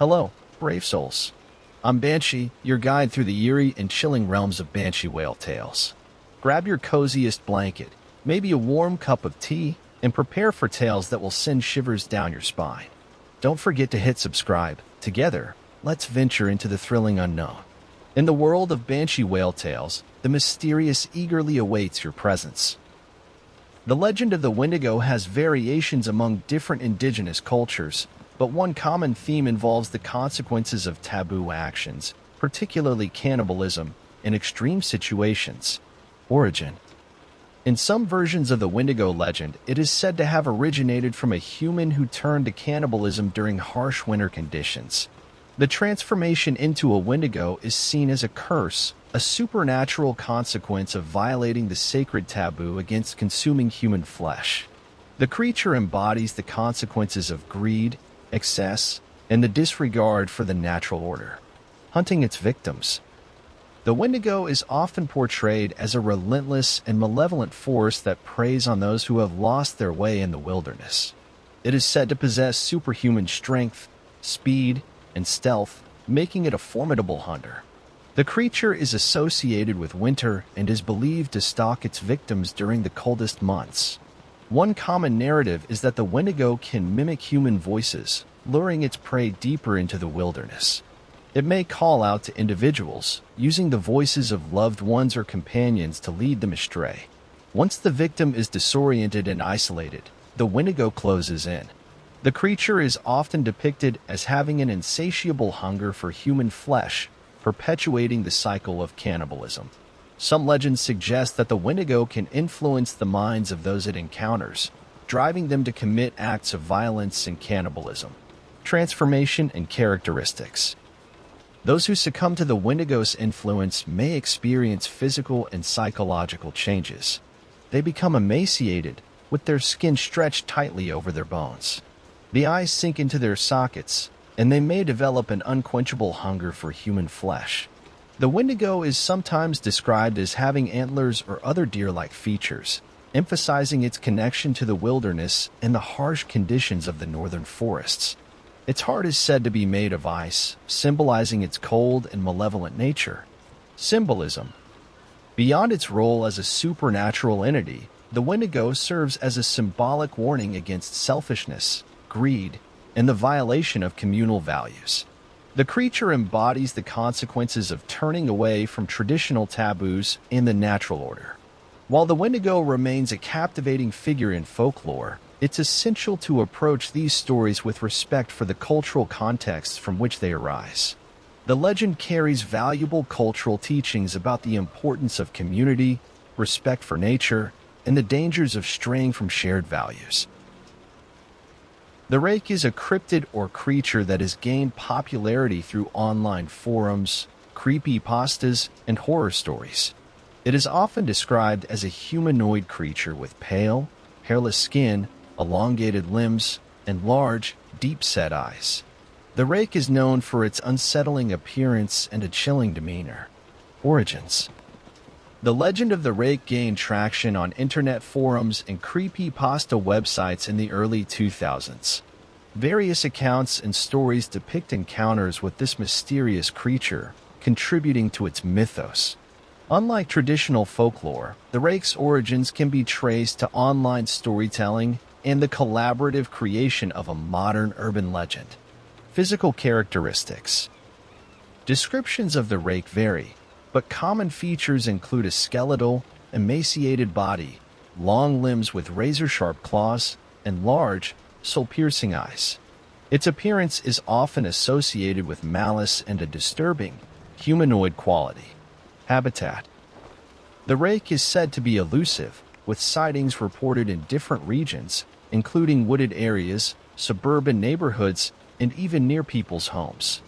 Hello, brave souls. I'm Banshee, your guide through the eerie and chilling realms of banshee whale tales. Grab your coziest blanket, maybe a warm cup of tea, and prepare for tales that will send shivers down your spine. Don't forget to hit subscribe. Together, let's venture into the thrilling unknown. In the world of banshee whale tales, the mysterious eagerly awaits your presence. The legend of the Wendigo has variations among different indigenous cultures, but one common theme involves the consequences of taboo actions, particularly cannibalism, in extreme situations. Origin. In some versions of the Wendigo legend, it is said to have originated from a human who turned to cannibalism during harsh winter conditions. The transformation into a Wendigo is seen as a curse, a supernatural consequence of violating the sacred taboo against consuming human flesh. The creature embodies the consequences of greed, excess, and the disregard for the natural order, hunting its victims. The Wendigo is often portrayed as a relentless and malevolent force that preys on those who have lost their way in the wilderness. It is said to possess superhuman strength, speed, and stealth, making it a formidable hunter. The creature is associated with winter and is believed to stalk its victims during the coldest months. One common narrative is that the Wendigo can mimic human voices, luring its prey deeper into the wilderness. It may call out to individuals, using the voices of loved ones or companions to lead them astray. Once the victim is disoriented and isolated, the Wendigo closes in. The creature is often depicted as having an insatiable hunger for human flesh, perpetuating the cycle of cannibalism. Some legends suggest that the Wendigo can influence the minds of those it encounters, driving them to commit acts of violence and cannibalism. Transformation and characteristics. Those who succumb to the Wendigo's influence may experience physical and psychological changes. They become emaciated, with their skin stretched tightly over their bones. The eyes sink into their sockets, and they may develop an unquenchable hunger for human flesh. The Wendigo is sometimes described as having antlers or other deer-like features, emphasizing its connection to the wilderness and the harsh conditions of the northern forests. Its heart is said to be made of ice, symbolizing its cold and malevolent nature. Symbolism. Beyond its role as a supernatural entity, the Wendigo serves as a symbolic warning against selfishness, greed, and the violation of communal values. The creature embodies the consequences of turning away from traditional taboos and the natural order. While the Wendigo remains a captivating figure in folklore, it's essential to approach these stories with respect for the cultural contexts from which they arise. The legend carries valuable cultural teachings about the importance of community, respect for nature, and the dangers of straying from shared values. The rake is a cryptid or creature that has gained popularity through online forums, creepypastas, and horror stories. It is often described as a humanoid creature with pale, hairless skin, elongated limbs, and large, deep-set eyes. The rake is known for its unsettling appearance and a chilling demeanor. Origins. The legend of the rake gained traction on internet forums and creepypasta websites in the early 2000s. Various accounts and stories depict encounters with this mysterious creature, contributing to its mythos. Unlike traditional folklore, the rake's origins can be traced to online storytelling and the collaborative creation of a modern urban legend. Physical characteristics. Descriptions of the rake vary, but common features include a skeletal, emaciated body, long limbs with razor-sharp claws, and large, soul-piercing eyes. Its appearance is often associated with malice and a disturbing, humanoid quality. Habitat. The rake is said to be elusive, with sightings reported in different regions, including wooded areas, suburban neighborhoods, and even near people's homes.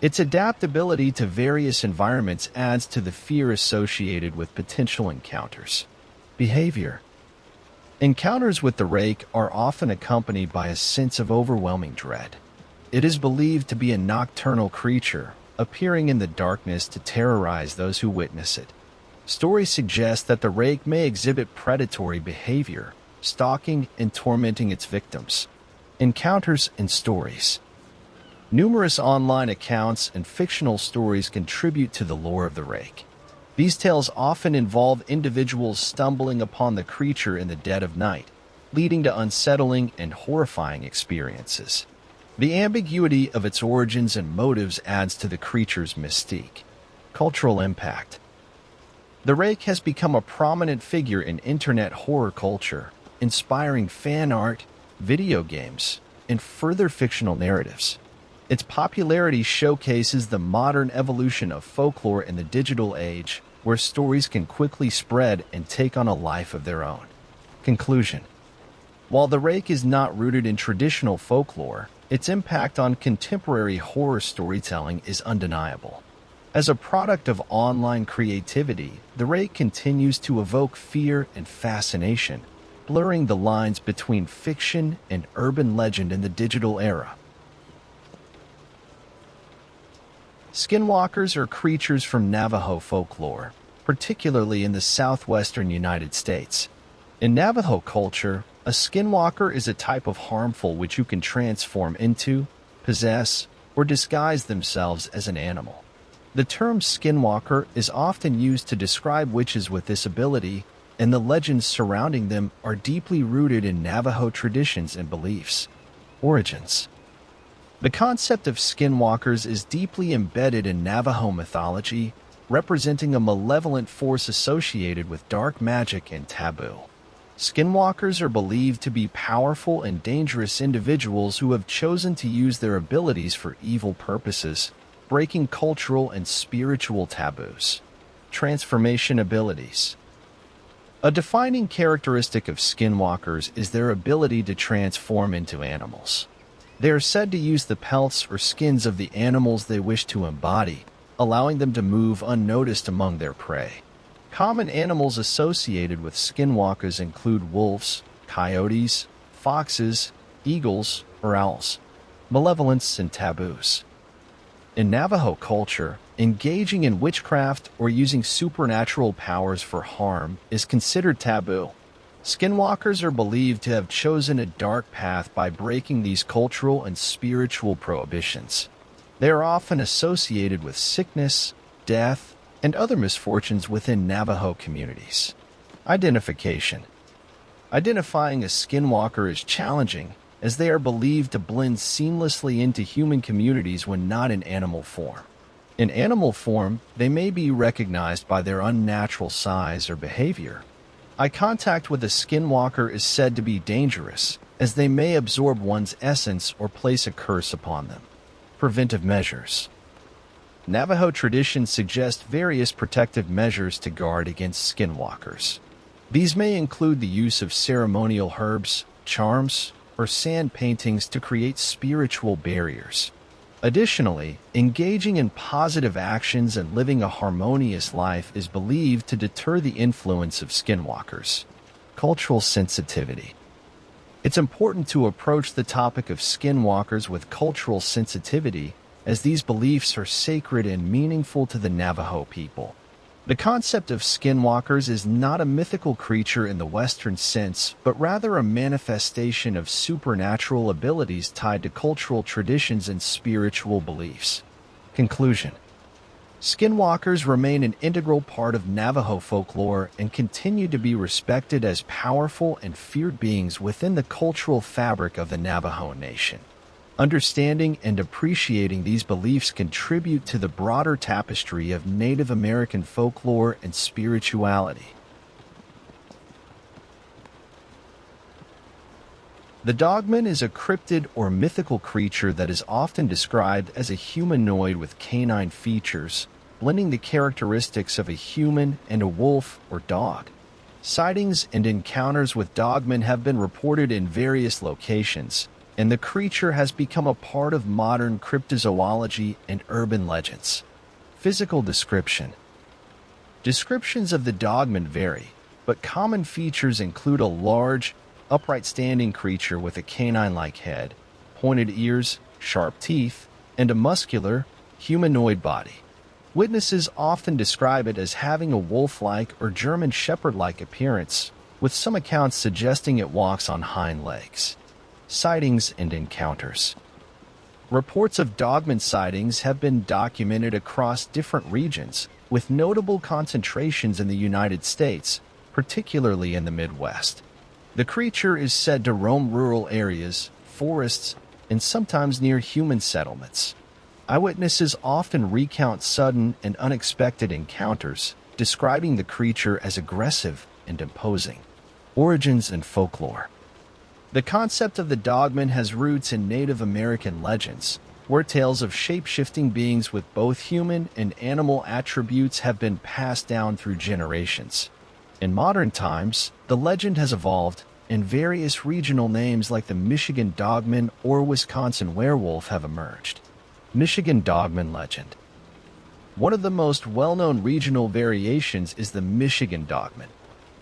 Its adaptability to various environments adds to the fear associated with potential encounters. Behavior. Encounters with the rake are often accompanied by a sense of overwhelming dread. It is believed to be a nocturnal creature, appearing in the darkness to terrorize those who witness it. Stories suggest that the rake may exhibit predatory behavior, stalking and tormenting its victims. Encounters and stories. Numerous online accounts and fictional stories contribute to the lore of the rake. These tales often involve individuals stumbling upon the creature in the dead of night, leading to unsettling and horrifying experiences. The ambiguity of its origins and motives adds to the creature's mystique. Cultural impact. The rake has become a prominent figure in internet horror culture, inspiring fan art, video games, and further fictional narratives. Its popularity showcases the modern evolution of folklore in the digital age, where stories can quickly spread and take on a life of their own. Conclusion. While the rake is not rooted in traditional folklore, its impact on contemporary horror storytelling is undeniable. As a product of online creativity, the rake continues to evoke fear and fascination, blurring the lines between fiction and urban legend in the digital era. Skinwalkers are creatures from Navajo folklore, particularly in the southwestern United States. In Navajo culture, a skinwalker is a type of harmful which you can transform into, possess, or disguise themselves as an animal. The term skinwalker is often used to describe witches with this ability, and the legends surrounding them are deeply rooted in Navajo traditions and beliefs. Origins. The concept of skinwalkers is deeply embedded in Navajo mythology, representing a malevolent force associated with dark magic and taboo. Skinwalkers are believed to be powerful and dangerous individuals who have chosen to use their abilities for evil purposes, breaking cultural and spiritual taboos. Transformation abilities. A defining characteristic of skinwalkers is their ability to transform into animals. They are said to use the pelts or skins of the animals they wish to embody, allowing them to move unnoticed among their prey. Common animals associated with skinwalkers include wolves, coyotes, foxes, eagles, or owls. Malevolence and taboos. In Navajo culture, engaging in witchcraft or using supernatural powers for harm is considered taboo. Skinwalkers are believed to have chosen a dark path by breaking these cultural and spiritual prohibitions. They are often associated with sickness, death, and other misfortunes within Navajo communities. Identification. Identifying a skinwalker is challenging, as they are believed to blend seamlessly into human communities when not in animal form. In animal form, they may be recognized by their unnatural size or behavior. Eye contact with a skinwalker is said to be dangerous, as they may absorb one's essence or place a curse upon them. Preventive measures. Navajo traditions suggest various protective measures to guard against skinwalkers. These may include the use of ceremonial herbs, charms, or sand paintings to create spiritual barriers. Additionally, engaging in positive actions and living a harmonious life is believed to deter the influence of skinwalkers. Cultural sensitivity. It's important to approach the topic of skinwalkers with cultural sensitivity, as these beliefs are sacred and meaningful to the Navajo people. The concept of skinwalkers is not a mythical creature in the Western sense, but rather a manifestation of supernatural abilities tied to cultural traditions and spiritual beliefs. Conclusion. Skinwalkers remain an integral part of Navajo folklore and continue to be respected as powerful and feared beings within the cultural fabric of the Navajo Nation. Understanding and appreciating these beliefs contribute to the broader tapestry of Native American folklore and spirituality. The dogman is a cryptid or mythical creature that is often described as a humanoid with canine features, blending the characteristics of a human and a wolf or dog. Sightings and encounters with dogmen have been reported in various locations, and the creature has become a part of modern cryptozoology and urban legends. Physical description. Descriptions of the dogman vary, but common features include a large, upright standing creature with a canine-like head, pointed ears, sharp teeth, and a muscular, humanoid body. Witnesses often describe it as having a wolf-like or German shepherd-like appearance, with some accounts suggesting it walks on hind legs. Sightings and encounters. Reports of dogman sightings have been documented across different regions, with notable concentrations in the United States, particularly in the Midwest. The creature is said to roam rural areas, forests, and sometimes near human settlements. Eyewitnesses often recount sudden and unexpected encounters, describing the creature as aggressive and imposing. Origins and folklore. The concept of the dogman has roots in Native American legends, where tales of shape-shifting beings with both human and animal attributes have been passed down through generations. In modern times, the legend has evolved, and various regional names like the Michigan Dogman or Wisconsin Werewolf have emerged. Michigan Dogman legend. One of the most well-known regional variations is the Michigan Dogman.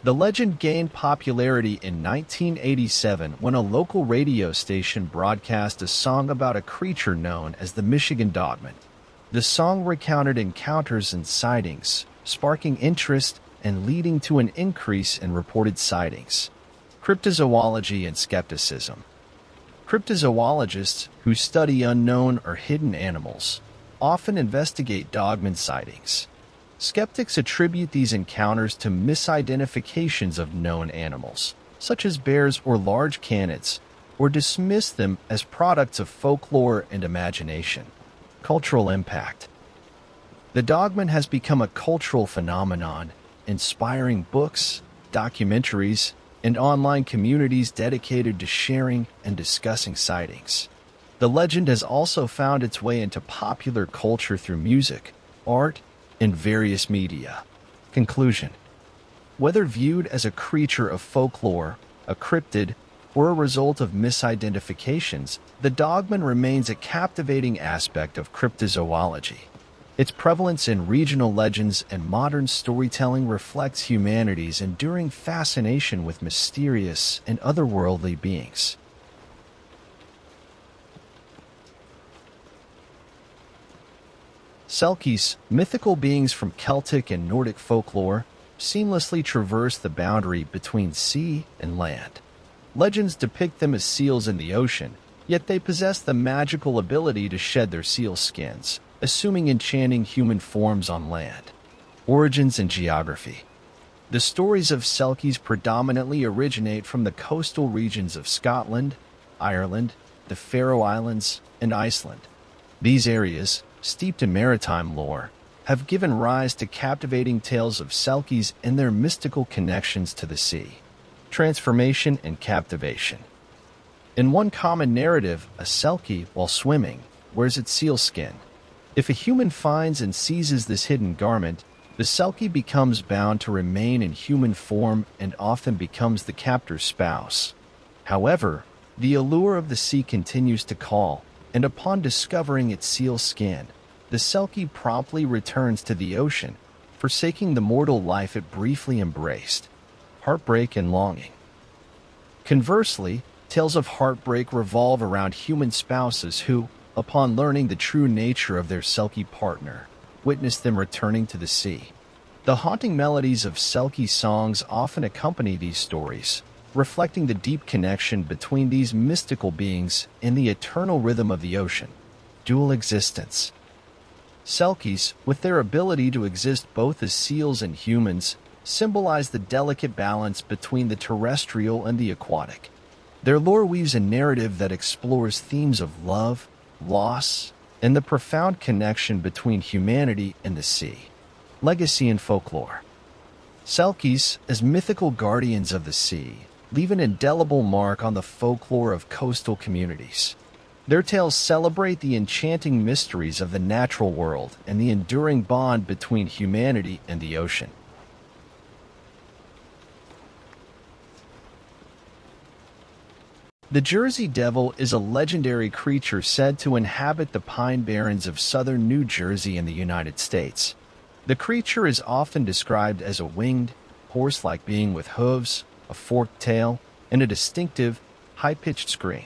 The legend gained popularity in 1987 when a local radio station broadcast a song about a creature known as the Michigan Dogman. The song recounted encounters and sightings, sparking interest and leading to an increase in reported sightings. Cryptozoology and skepticism. Cryptozoologists, who study unknown or hidden animals, often investigate dogman sightings. Skeptics attribute these encounters to misidentifications of known animals, such as bears or large canids, or dismiss them as products of folklore and imagination. Cultural impact. The dogman has become a cultural phenomenon, inspiring books, documentaries, and online communities dedicated to sharing and discussing sightings. The legend has also found its way into popular culture through music, art, and various media. Conclusion. Whether viewed as a creature of folklore, a cryptid, or a result of misidentifications, the dogman remains a captivating aspect of cryptozoology. Its prevalence in regional legends and modern storytelling reflects humanity's enduring fascination with mysterious and otherworldly beings. Selkies, mythical beings from Celtic and Nordic folklore, seamlessly traverse the boundary between sea and land. Legends depict them as seals in the ocean, yet they possess the magical ability to shed their seal skins, assuming enchanting human forms on land. Origins and geography. The stories of Selkies predominantly originate from the coastal regions of Scotland, Ireland, the Faroe Islands, and Iceland. These areas, steeped in maritime lore, have given rise to captivating tales of Selkies and their mystical connections to the sea. Transformation and captivation. In one common narrative, a Selkie, while swimming, wears its seal skin. If a human finds and seizes this hidden garment, the Selkie becomes bound to remain in human form and often becomes the captor's spouse. However, the allure of the sea continues to call, and upon discovering its seal skin, the Selkie promptly returns to the ocean, forsaking the mortal life it briefly embraced. Heartbreak and longing. Conversely, tales of heartbreak revolve around human spouses who, upon learning the true nature of their Selkie partner, witness them returning to the sea. The haunting melodies of Selkie songs often accompany these stories, reflecting the deep connection between these mystical beings and the eternal rhythm of the ocean. Dual existence. Selkies, with their ability to exist both as seals and humans, symbolize the delicate balance between the terrestrial and the aquatic. Their lore weaves a narrative that explores themes of love, loss, and the profound connection between humanity and the sea. Legacy and folklore. Selkies, as mythical guardians of the sea, leave an indelible mark on the folklore of coastal communities. Their tales celebrate the enchanting mysteries of the natural world and the enduring bond between humanity and the ocean. The Jersey Devil is a legendary creature said to inhabit the pine barrens of southern New Jersey in the United States. The creature is often described as a winged, horse-like being with hooves, a forked tail, and a distinctive, high-pitched scream.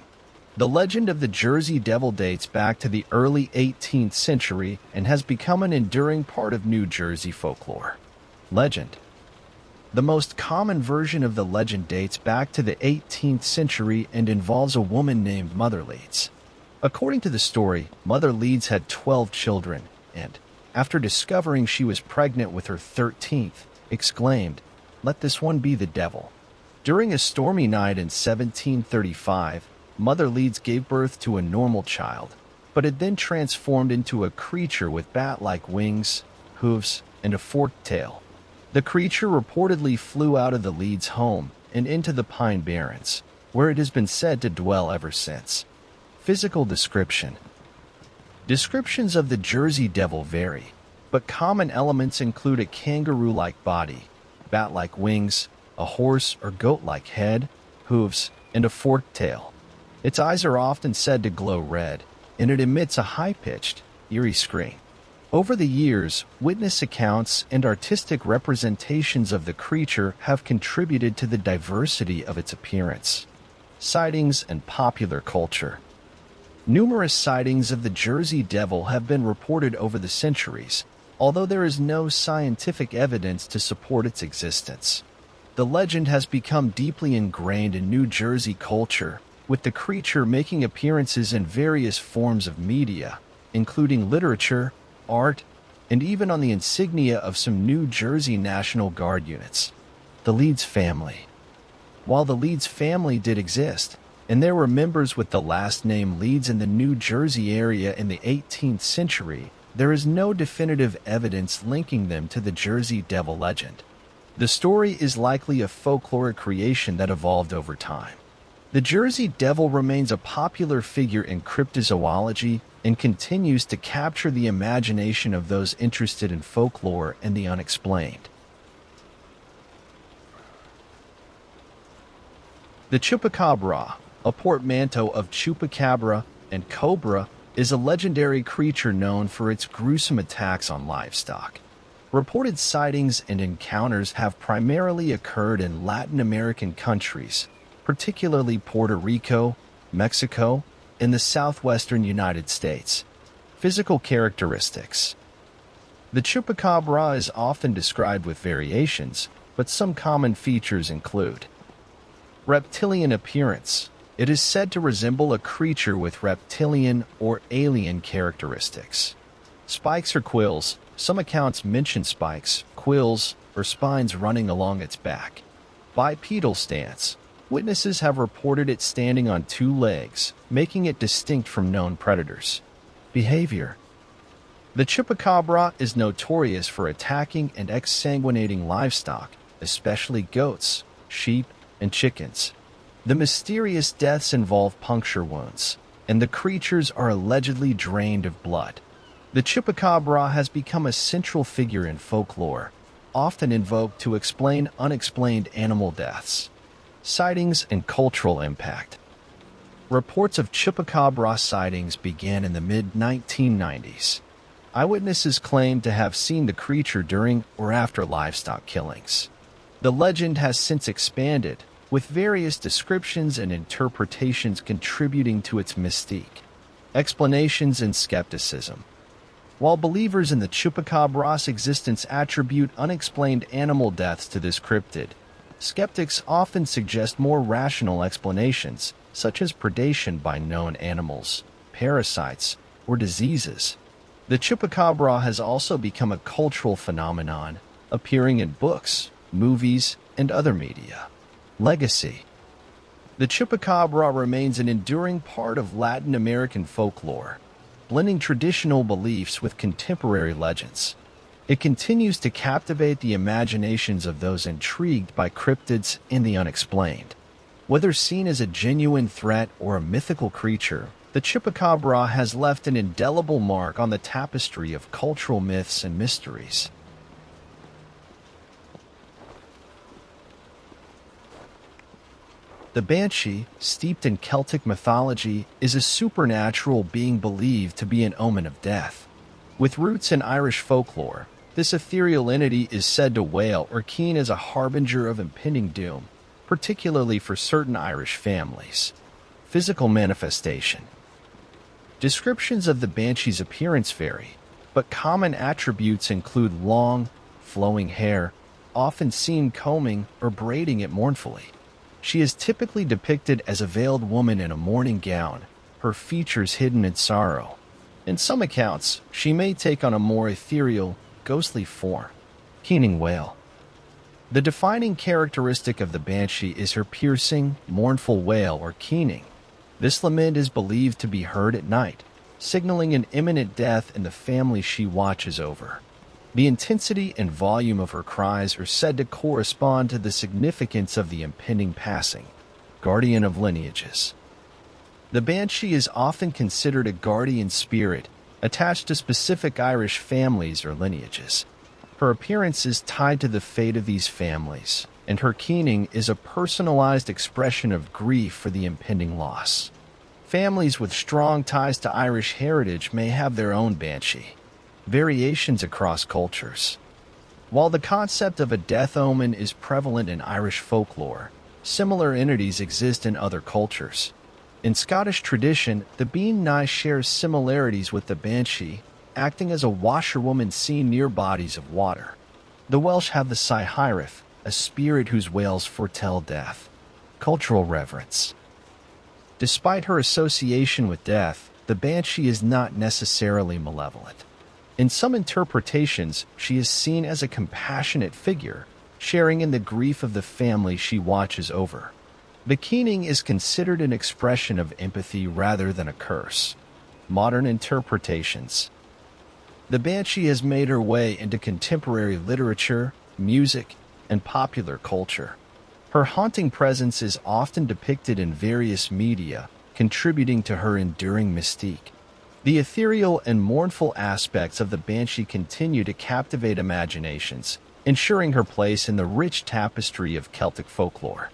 The legend of the Jersey Devil dates back to the early 18th century and has become an enduring part of New Jersey folklore. Legend. The most common version of the legend dates back to the 18th century and involves a woman named Mother Leeds. According to the story, Mother Leeds had 12 children and, after discovering she was pregnant with her 13th, exclaimed, "Let this one be the devil." During a stormy night in 1735, Mother Leeds gave birth to a normal child, but it then transformed into a creature with bat-like wings, hooves, and a forked tail. The creature reportedly flew out of the Leeds home and into the Pine Barrens, where it has been said to dwell ever since. Physical description. Descriptions of the Jersey Devil vary, but common elements include a kangaroo-like body, bat-like wings, a horse or goat-like head, hooves, and a forked tail. Its eyes are often said to glow red, and it emits a high-pitched, eerie scream. Over the years, witness accounts and artistic representations of the creature have contributed to the diversity of its appearance. Sightings and popular culture. Numerous sightings of the Jersey Devil have been reported over the centuries, although there is no scientific evidence to support its existence. The legend has become deeply ingrained in New Jersey culture, with the creature making appearances in various forms of media, including literature, art, and even on the insignia of some New Jersey National Guard units. The Leeds family. While the Leeds family did exist, and there were members with the last name Leeds in the New Jersey area in the 18th century, there is no definitive evidence linking them to the Jersey Devil legend. The story is likely a folkloric creation that evolved over time. The Jersey Devil remains a popular figure in cryptozoology and continues to capture the imagination of those interested in folklore and the unexplained. The Chupacabra, a portmanteau of chupacabra and cobra, is a legendary creature known for its gruesome attacks on livestock. Reported sightings and encounters have primarily occurred in Latin American countries, particularly Puerto Rico, Mexico, and the southwestern United States. Physical characteristics. The chupacabra is often described with variations, but some common features include reptilian appearance. It is said to resemble a creature with reptilian or alien characteristics. Spikes or quills. Some accounts mention spikes, quills, or spines running along its back. Bipedal stance. Witnesses have reported it standing on two legs, making it distinct from known predators. Behavior. The chupacabra is notorious for attacking and exsanguinating livestock, especially goats, sheep, and chickens. The mysterious deaths involve puncture wounds, and the creatures are allegedly drained of blood. The chupacabra has become a central figure in folklore, often invoked to explain unexplained animal deaths. Sightings and cultural impact. Reports of chupacabra sightings began in the mid-1990s. Eyewitnesses claimed to have seen the creature during or after livestock killings. The legend has since expanded, with various descriptions and interpretations contributing to its mystique. Explanations and skepticism. While believers in the chupacabra's existence attribute unexplained animal deaths to this cryptid, skeptics often suggest more rational explanations, such as predation by known animals, parasites, or diseases. The chupacabra has also become a cultural phenomenon, appearing in books, movies, and other media. Legacy. The chupacabra remains an enduring part of Latin American folklore, blending traditional beliefs with contemporary legends. It continues to captivate the imaginations of those intrigued by cryptids and the unexplained. Whether seen as a genuine threat or a mythical creature, the chupacabra has left an indelible mark on the tapestry of cultural myths and mysteries. The banshee, steeped in Celtic mythology, is a supernatural being believed to be an omen of death. With roots in Irish folklore, this ethereal entity is said to wail or keen as a harbinger of impending doom, particularly for certain Irish families. Physical manifestation. Descriptions of the banshee's appearance vary, but common attributes include long, flowing hair, often seen combing or braiding it mournfully. She is typically depicted as a veiled woman in a mourning gown, her features hidden in sorrow. In some accounts, she may take on a more ethereal, ghostly form. Keening wail. The defining characteristic of the banshee is her piercing, mournful wail or keening. This lament is believed to be heard at night, signaling an imminent death in the family she watches over. The intensity and volume of her cries are said to correspond to the significance of the impending passing. Guardian of lineages. The banshee is often considered a guardian spirit attached to specific Irish families or lineages. Her appearance is tied to the fate of these families, and her keening is a personalized expression of grief for the impending loss. Families with strong ties to Irish heritage may have their own banshee. Variations across cultures. While the concept of a death omen is prevalent in Irish folklore, similar entities exist in other cultures. In Scottish tradition, the Bean Nye shares similarities with the banshee, acting as a washerwoman seen near bodies of water. The Welsh have the Saihirith, a spirit whose wails foretell death. Cultural reverence. Despite her association with death, the banshee is not necessarily malevolent. In some interpretations, she is seen as a compassionate figure, sharing in the grief of the family she watches over. The keening is considered an expression of empathy rather than a curse. Modern interpretations. The banshee has made her way into contemporary literature, music, and popular culture. Her haunting presence is often depicted in various media, contributing to her enduring mystique. The ethereal and mournful aspects of the banshee continue to captivate imaginations, ensuring her place in the rich tapestry of Celtic folklore.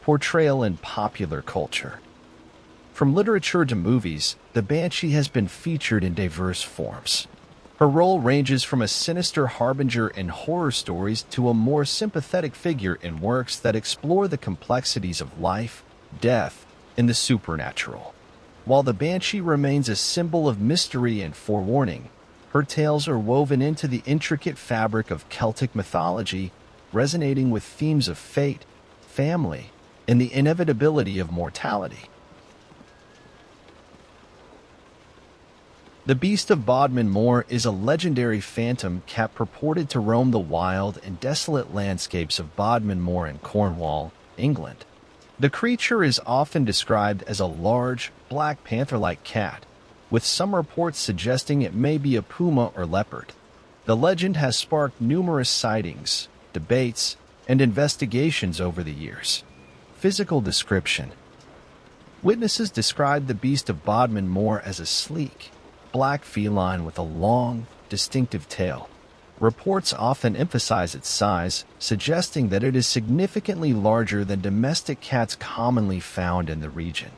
Portrayal in popular culture. From literature to movies, the banshee has been featured in diverse forms. Her role ranges from a sinister harbinger in horror stories to a more sympathetic figure in works that explore the complexities of life, death, and the supernatural. While the banshee remains a symbol of mystery and forewarning, her tales are woven into the intricate fabric of Celtic mythology, resonating with themes of fate, family, and the inevitability of mortality. The Beast of Bodmin Moor is a legendary phantom cat purported to roam the wild and desolate landscapes of Bodmin Moor in Cornwall, England. The creature is often described as a large, black panther-like cat, with some reports suggesting it may be a puma or leopard. The legend has sparked numerous sightings, debates, and investigations over the years. Physical description. Witnesses described the Beast of Bodmin Moor as a sleek, black feline with a long, distinctive tail. Reports often emphasize its size, suggesting that it is significantly larger than domestic cats commonly found in the region.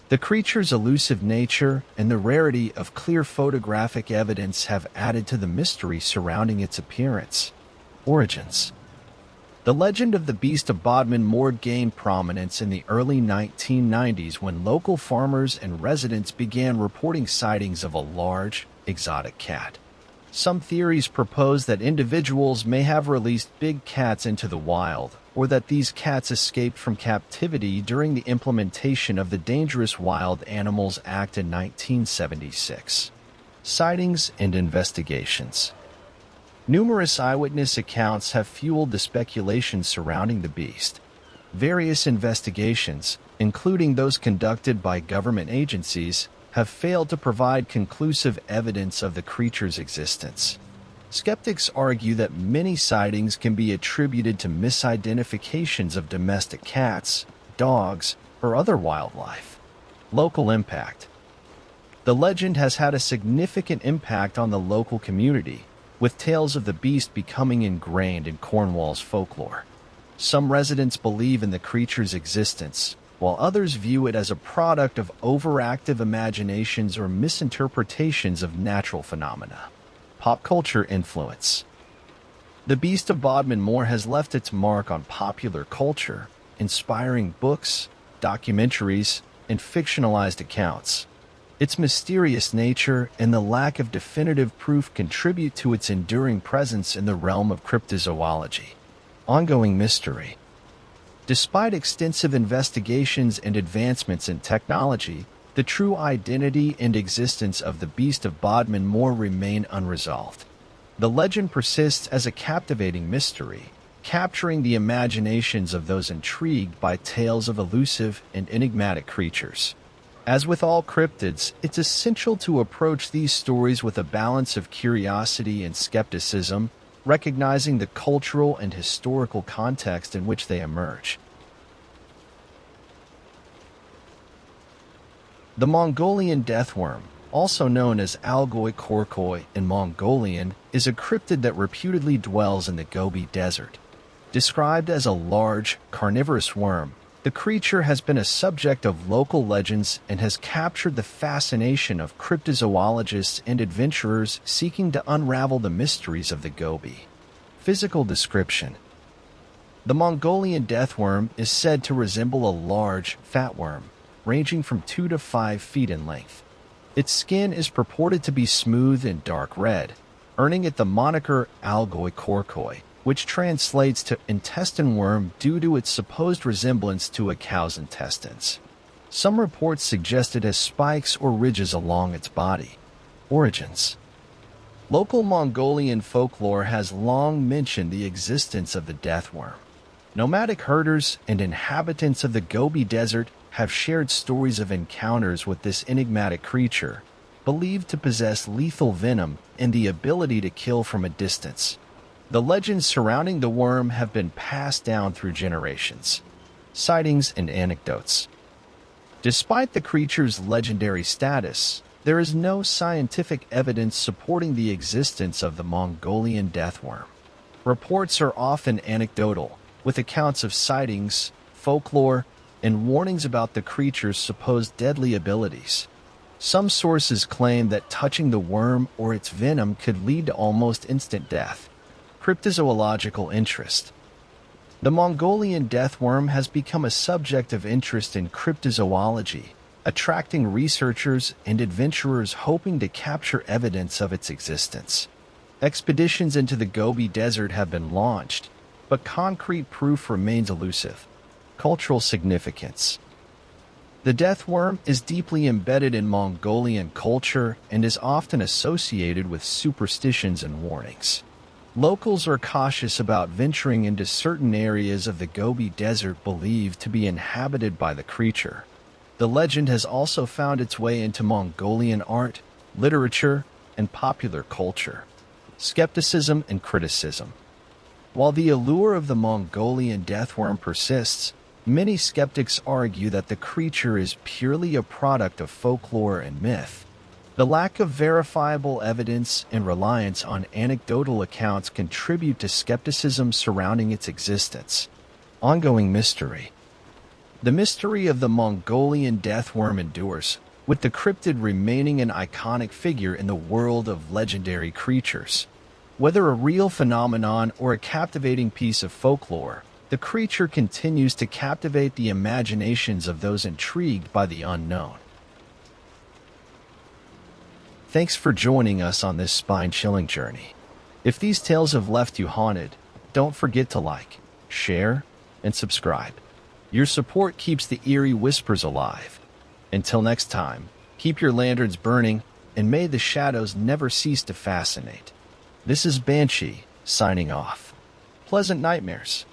The creature's elusive nature and the rarity of clear photographic evidence have added to the mystery surrounding its appearance. Origins. The legend of the Beast of Bodmin Moor gained prominence in the early 1990s when local farmers and residents began reporting sightings of a large, exotic cat. Some theories propose that individuals may have released big cats into the wild, or that these cats escaped from captivity during the implementation of the Dangerous Wild Animals Act in 1976. Sightings and investigations. Numerous eyewitness accounts have fueled the speculation surrounding the beast. Various investigations, including those conducted by government agencies, have failed to provide conclusive evidence of the creature's existence. Skeptics argue that many sightings can be attributed to misidentifications of domestic cats, dogs, or other wildlife. Local impact. The legend has had a significant impact on the local community, with tales of the beast becoming ingrained in Cornwall's folklore. Some residents believe in the creature's existence, while others view it as a product of overactive imaginations or misinterpretations of natural phenomena. Pop culture influence. The Beast of Bodmin Moor has left its mark on popular culture, inspiring books, documentaries, and fictionalized accounts. Its mysterious nature and the lack of definitive proof contribute to its enduring presence in the realm of cryptozoology. Ongoing mystery. Despite extensive investigations and advancements in technology, the true identity and existence of the Beast of Bodmin Moor remain unresolved. The legend persists as a captivating mystery, capturing the imaginations of those intrigued by tales of elusive and enigmatic creatures. As with all cryptids, it's essential to approach these stories with a balance of curiosity and skepticism, recognizing the cultural and historical context in which they emerge. The Mongolian deathworm, also known as Algoi korkoi in Mongolian, is a cryptid that reputedly dwells in the Gobi Desert. Described as a large, carnivorous worm, the creature has been a subject of local legends and has captured the fascination of cryptozoologists and adventurers seeking to unravel the mysteries of the Gobi. Physical description: the Mongolian deathworm is said to resemble a large, fat worm, ranging from 2 to 5 feet in length. Its skin is purported to be smooth and dark red, earning it the moniker Algoi korkoi, which translates to intestine worm due to its supposed resemblance to a cow's intestines. Some reports suggest it has spikes or ridges along its body. Origins: local Mongolian folklore has long mentioned the existence of the deathworm. Nomadic herders and inhabitants of the Gobi Desert have shared stories of encounters with this enigmatic creature, believed to possess lethal venom and the ability to kill from a distance. The legends surrounding the worm have been passed down through generations. Sightings and anecdotes: despite the creature's legendary status, there is no scientific evidence supporting the existence of the Mongolian deathworm. Reports are often anecdotal, with accounts of sightings, folklore, and warnings about the creature's supposed deadly abilities. Some sources claim that touching the worm or its venom could lead to almost instant death. Cryptozoological interest: the Mongolian deathworm has become a subject of interest in cryptozoology, attracting researchers and adventurers hoping to capture evidence of its existence. Expeditions into the Gobi Desert have been launched, but concrete proof remains elusive. Cultural significance: the deathworm is deeply embedded in Mongolian culture and is often associated with superstitions and warnings. Locals are cautious about venturing into certain areas of the Gobi Desert believed to be inhabited by the creature. The legend has also found its way into Mongolian art, literature, and popular culture. Skepticism and criticism: while the allure of the Mongolian deathworm persists, many skeptics argue that the creature is purely a product of folklore and myth. The lack of verifiable evidence and reliance on anecdotal accounts contribute to skepticism surrounding its existence. Ongoing mystery: the mystery of the Mongolian deathworm endures, with the cryptid remaining an iconic figure in the world of legendary creatures. Whether a real phenomenon or a captivating piece of folklore, the creature continues to captivate the imaginations of those intrigued by the unknown. Thanks for joining us on this spine-chilling journey. If these tales have left you haunted, don't forget to like, share, and subscribe. Your support keeps the eerie whispers alive. Until next time, keep your lanterns burning, and may the shadows never cease to fascinate. This is Banshee, signing off. Pleasant nightmares.